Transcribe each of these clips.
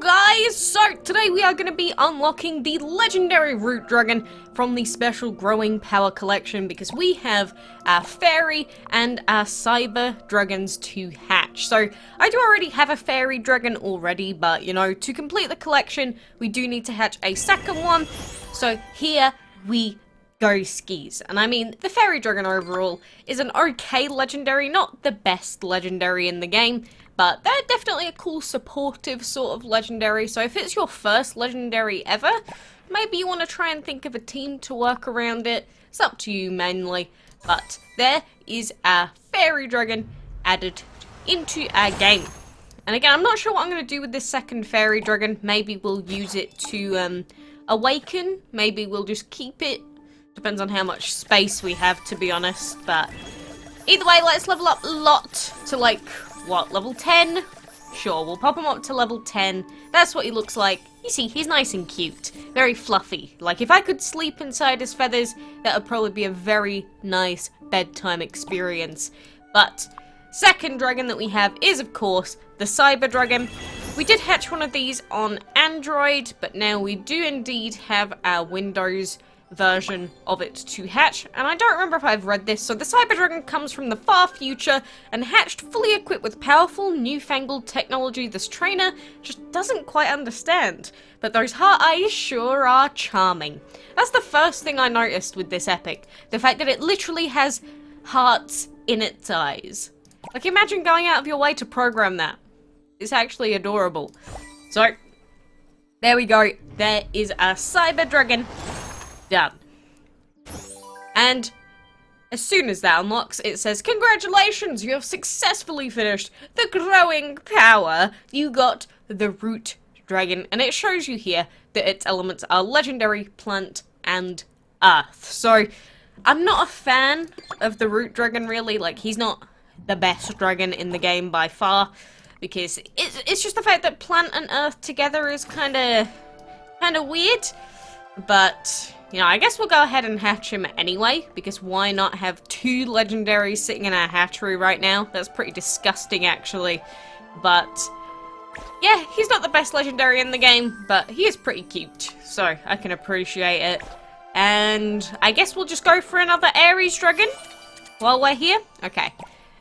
guys! So today we are going to be unlocking the legendary root dragon from the special growing power collection because we have our fairy and our cyber dragons to hatch. So I do already have a fairy dragon already, but you know, to complete the collection we do need to hatch a second one. So here we go skis. And I mean, the fairy dragon overall is an okay legendary, not the best legendary in the game, but they're definitely a cool supportive sort of legendary. So if it's your first legendary ever, maybe you want to try and think of a team to work around it. It's up to you mainly. But there is our fairy dragon added into our game. And again, I'm not sure what I'm going to do with this second fairy dragon. Maybe we'll use it to awaken. Maybe we'll just keep it. Depends on how much space we have, to be honest. But either way, let's level up Lot to like, what, level 10? Sure, we'll pop him up to level 10. That's what he looks like. You see, he's nice and cute. Very fluffy. Like, if I could sleep inside his feathers, that would probably be a very nice bedtime experience. But second dragon that we have is, of course, the cyber dragon. We did hatch one of these on Android, but now we do indeed have our Windows version of it to hatch, and I don't remember if I've read this. So the cyber dragon comes from the far future and hatched fully equipped with powerful newfangled technology this trainer just doesn't quite understand, but those heart eyes sure are charming. That's the first thing I noticed with this epic, the fact that it literally has hearts in its eyes. Like, imagine going out of your way to program that. It's actually adorable. So there we go, there is our cyber dragon done. And as soon as that unlocks, it says, congratulations, you have successfully finished the growing power. You got the root dragon, and it shows you here that its elements are legendary, plant, and earth. So I'm not a fan of the root dragon, really. Like, he's not the best dragon in the game by far, because it's just the fact that plant and earth together is kind of weird. But you know, I guess we'll go ahead and hatch him anyway, because why not have two legendaries sitting in our hatchery right now? That's pretty disgusting, actually. But yeah, he's not the best legendary in the game, but he is pretty cute, so I can appreciate it. And I guess we'll just go for another Aries dragon while we're here. Okay,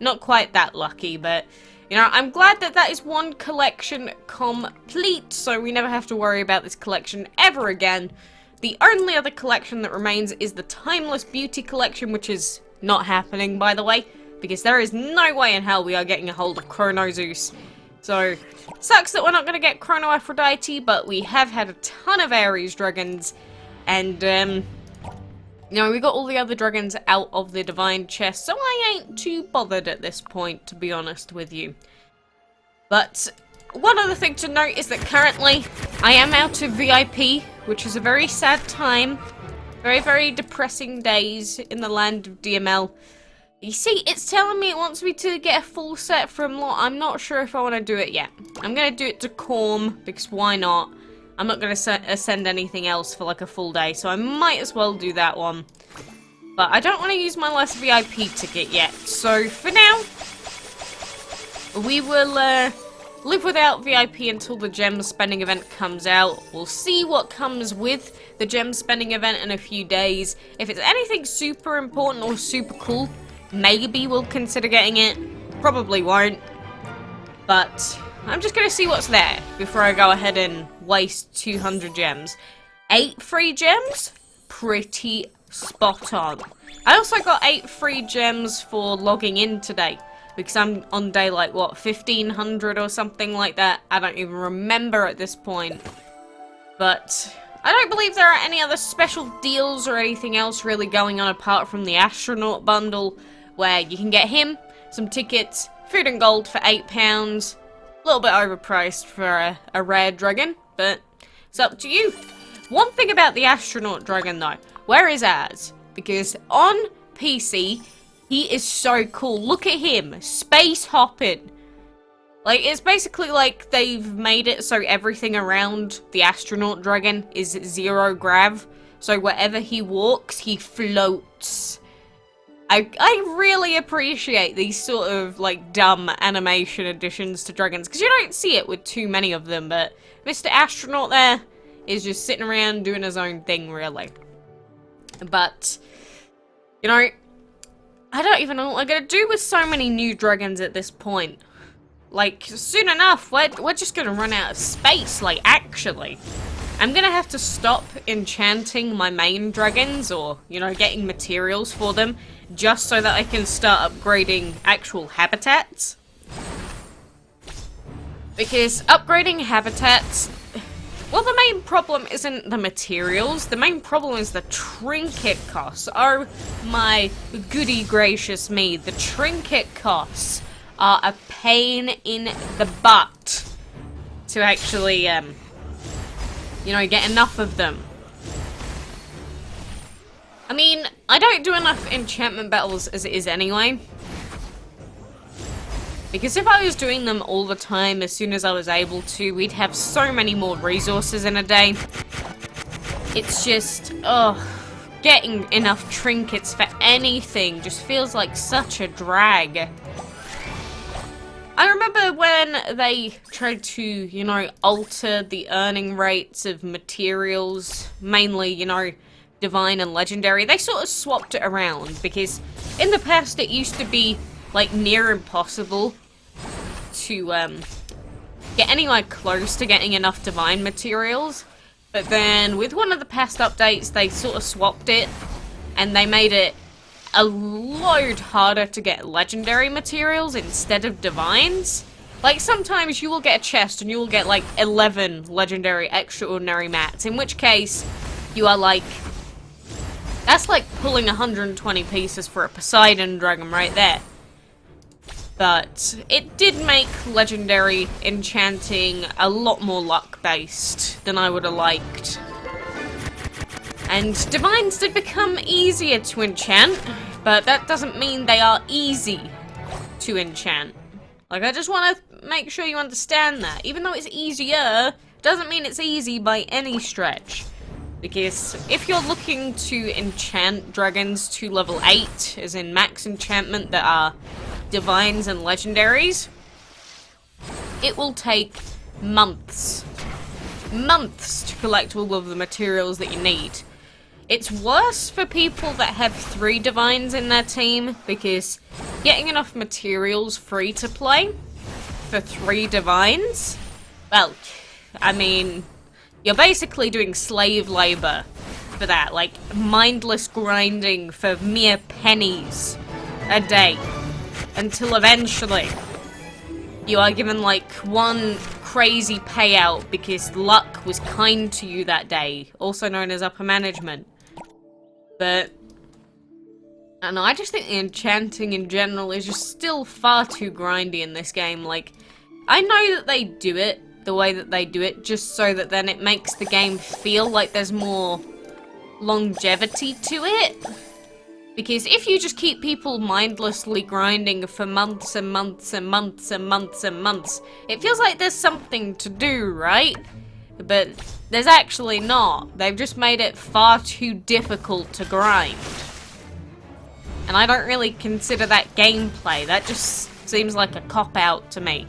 not quite that lucky, but you know, I'm glad that that is one collection complete, so we never have to worry about this collection ever again. The only other collection that remains is the Timeless Beauty collection, which is not happening, by the way, because there is no way in hell we are getting a hold of Chrono Zeus. So, sucks that we're not going to get Chrono Aphrodite, but we have had a ton of Aries dragons, and, you know, we got all the other dragons out of the Divine Chest, so I ain't too bothered at this point, to be honest with you. But one other thing to note is that currently I am out of VIP, which is a very sad time. Very, very depressing days in the land of DML. You see, it's telling me it wants me to get a full set from Lot. I'm not sure if I want to do it yet. I'm going to do it to Corm, because why not? I'm not going to ascend anything else for like a full day, so I might as well do that one. But I don't want to use my last VIP ticket yet. So for now, we will live without VIP until the gem spending event comes out. We'll see what comes with the gem spending event in a few days. If it's anything super important or super cool, maybe we'll consider getting it. Probably won't. But I'm just going to see what's there before I go ahead and waste 200 gems. 8 free gems? Pretty spot on. I also got 8 free gems for logging in today, because I'm on day like, what, 1500 or something like that? I don't even remember at this point. But I don't believe there are any other special deals or anything else really going on apart from the Astronaut bundle, where you can get him, some tickets, food and gold for £8. A little bit overpriced for a rare dragon, but it's up to you. One thing about the Astronaut dragon though, where is ours? Because on PC, he is so cool. Look at him, space hopping. Like, it's basically like they've made it so everything around the Astronaut dragon is zero grav. So wherever he walks, he floats. I really appreciate these sort of, like, dumb animation additions to dragons, because you don't see it with too many of them, but Mr. Astronaut there is just sitting around doing his own thing, really. But, you know, I don't even know what I'm gonna do with so many new dragons at this point. Like, soon enough, we're just gonna run out of space, like, actually. I'm gonna have to stop enchanting my main dragons, or, you know, getting materials for them, just so that I can start upgrading actual habitats. Because upgrading habitats, well, the main problem isn't the materials, the main problem is the trinket costs. Oh my goody gracious me, the trinket costs are a pain in the butt to actually, you know, get enough of them. I mean, I don't do enough enchantment battles as it is anyway. Because if I was doing them all the time as soon as I was able to, we'd have so many more resources in a day. It's just, getting enough trinkets for anything just feels like such a drag. I remember when they tried to, you know, alter the earning rates of materials, mainly, you know, divine and legendary. They sort of swapped it around, because in the past it used to be, like, near impossible to, get anywhere close to getting enough divine materials. But then, with one of the past updates, they sort of swapped it, and they made it a load harder to get legendary materials instead of divines. Like, sometimes you will get a chest and you will get, like, 11 legendary extraordinary mats, in which case, you are, like, that's like pulling 120 pieces for a Poseidon dragon right there. But it did make legendary enchanting a lot more luck-based than I would have liked. And divines did become easier to enchant, but that doesn't mean they are easy to enchant. Like, I just want to make sure you understand that. Even though it's easier, doesn't mean it's easy by any stretch. Because if you're looking to enchant dragons to level 8, as in max enchantment that are divines and legendaries, it will take months. Months to collect all of the materials that you need. It's worse for people that have 3 divines in their team, because getting enough materials free to play for 3 divines, well, I mean, you're basically doing slave labor for that, like mindless grinding for mere pennies a day, until eventually you are given like one crazy payout because luck was kind to you that day, also known as upper management. But I don't know, I just think the enchanting in general is just still far too grindy in this game. Like, I know that they do it the way that they do it just so that then it makes the game feel like there's more longevity to it. Because if you just keep people mindlessly grinding for months and months and months and months and months, it feels like there's something to do, right? But there's actually not. They've just made it far too difficult to grind. And I don't really consider that gameplay. That just seems like a cop-out to me.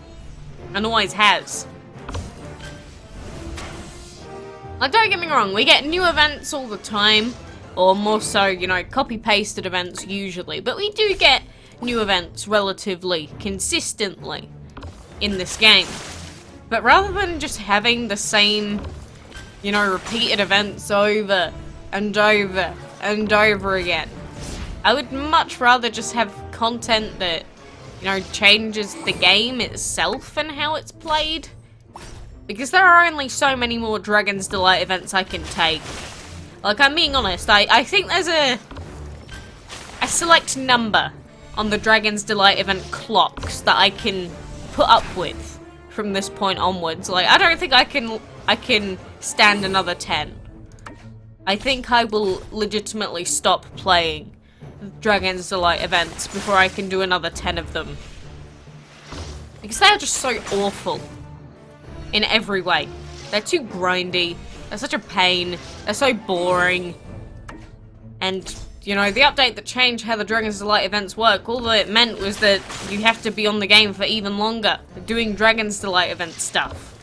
And always has. Like, don't get me wrong, we get new events all the time. Or more so, you know, copy-pasted events usually. But we do get new events relatively consistently in this game. But rather than just having the same, you know, repeated events over and over and over again, I would much rather just have content that, you know, changes the game itself and how it's played. Because there are only so many more Dragon's Delight events I can take. Like, I'm being honest, I think there's a select number on the Dragon's Delight event clocks that I can put up with from this point onwards. Like, I don't think I can stand another 10. I think I will legitimately stop playing Dragon's Delight events before I can do another 10 of them. Because they're just so awful. In every way. They're too grindy. They're such a pain. They're so boring. And you know, the update that changed how the Dragon's Delight events work, all that it meant was that you have to be on the game for even longer, doing Dragon's Delight event stuff.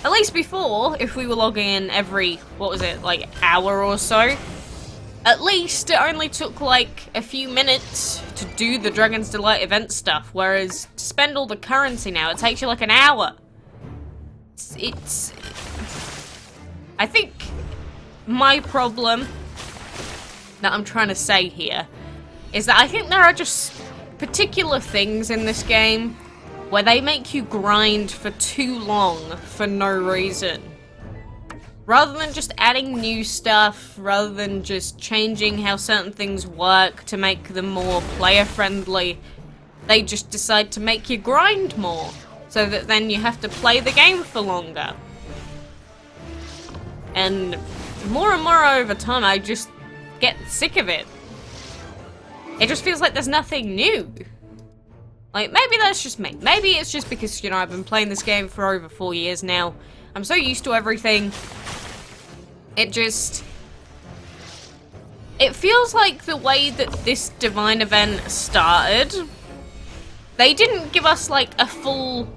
At least before, if we were logging in every, what was it, like, hour or so, at least it only took, like, a few minutes to do the Dragon's Delight event stuff, whereas to spend all the currency now, it takes you, like, an hour. It's... I think my problem that I'm trying to say here is that I think there are just particular things in this game where they make you grind for too long for no reason. Rather than just adding new stuff, rather than just changing how certain things work to make them more player-friendly, they just decide to make you grind more, so that then you have to play the game for longer. And more over time, I just get sick of it. It just feels like there's nothing new. Like, maybe that's just me. Maybe it's just because, you know, I've been playing this game for over 4 years now. I'm so used to everything. It feels like the way that this Divine event started, they didn't give us, like, a full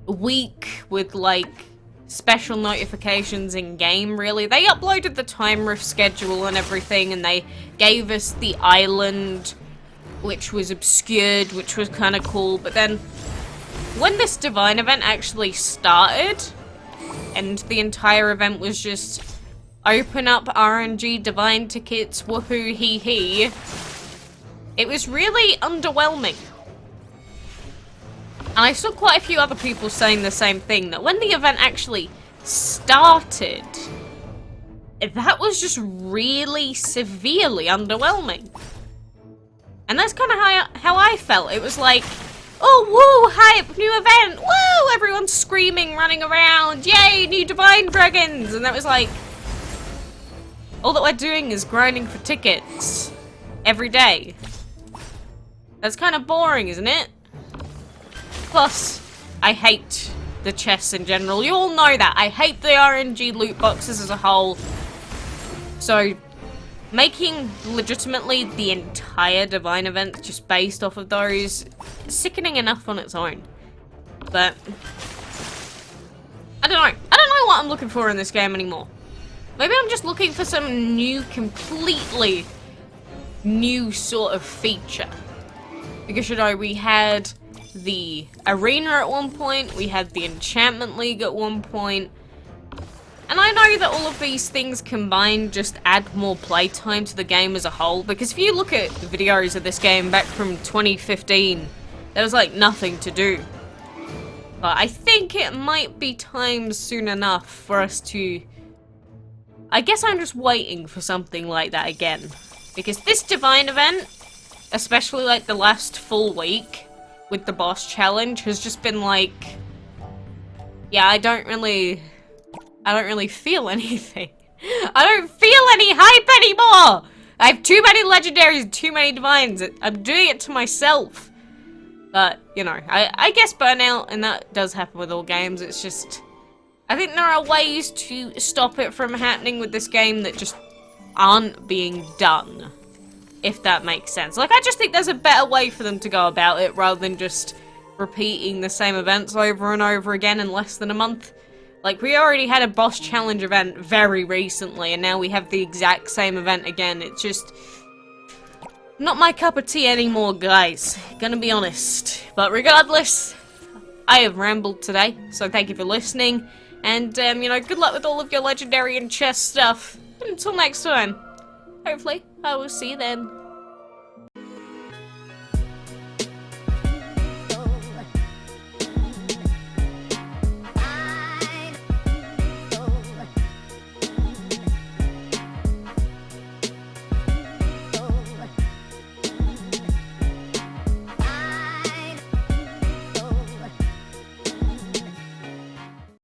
week with, like, special notifications in-game, really. They uploaded the time rift schedule and everything, and they gave us the island, which was obscured, which was kind of cool. But then, when this Divine event actually started, and the entire event was just open up RNG Divine tickets, woohoo hee hee, it was really underwhelming. And I saw quite a few other people saying the same thing, that when the event actually started, that was just really severely underwhelming. And that's kind of how I felt. It was like, oh, woo, hype, new event, woo, everyone's screaming, running around, yay, new Divine Dragons, and that was like, all that we're doing is grinding for tickets every day. That's kind of boring, isn't it? Plus, I hate the chests in general. You all know that. I hate the RNG loot boxes as a whole. So, making legitimately the entire Divine event just based off of those is sickening enough on its own. But I don't know. I don't know what I'm looking for in this game anymore. Maybe I'm just looking for some new, completely new sort of feature. Because, you know, we had the arena at one point, we had the enchantment league at one point, and I know that all of these things combined just add more playtime to the game as a whole, because if you look at the videos of this game back from 2015, there was like nothing to do. But I think it might be time soon enough for us to... I guess I'm just waiting for something like that again. Because this Divine event, especially like the last full week with the boss challenge, has just been like, yeah, I don't really feel anything. I don't feel any hype anymore! I have too many legendaries and too many divines. I'm doing it to myself. But, you know, I guess burnout, and that does happen with all games, it's just... I think there are ways to stop it from happening with this game that just aren't being done. If that makes sense. Like, I just think there's a better way for them to go about it, rather than just repeating the same events over and over again in less than a month. Like, we already had a boss challenge event very recently, and now we have the exact same event again. It's just... not my cup of tea anymore, guys. Gonna be honest. But regardless, I have rambled today, so thank you for listening. And, you know, good luck with all of your legendary and chest stuff. And until next time, hopefully, I will see you then.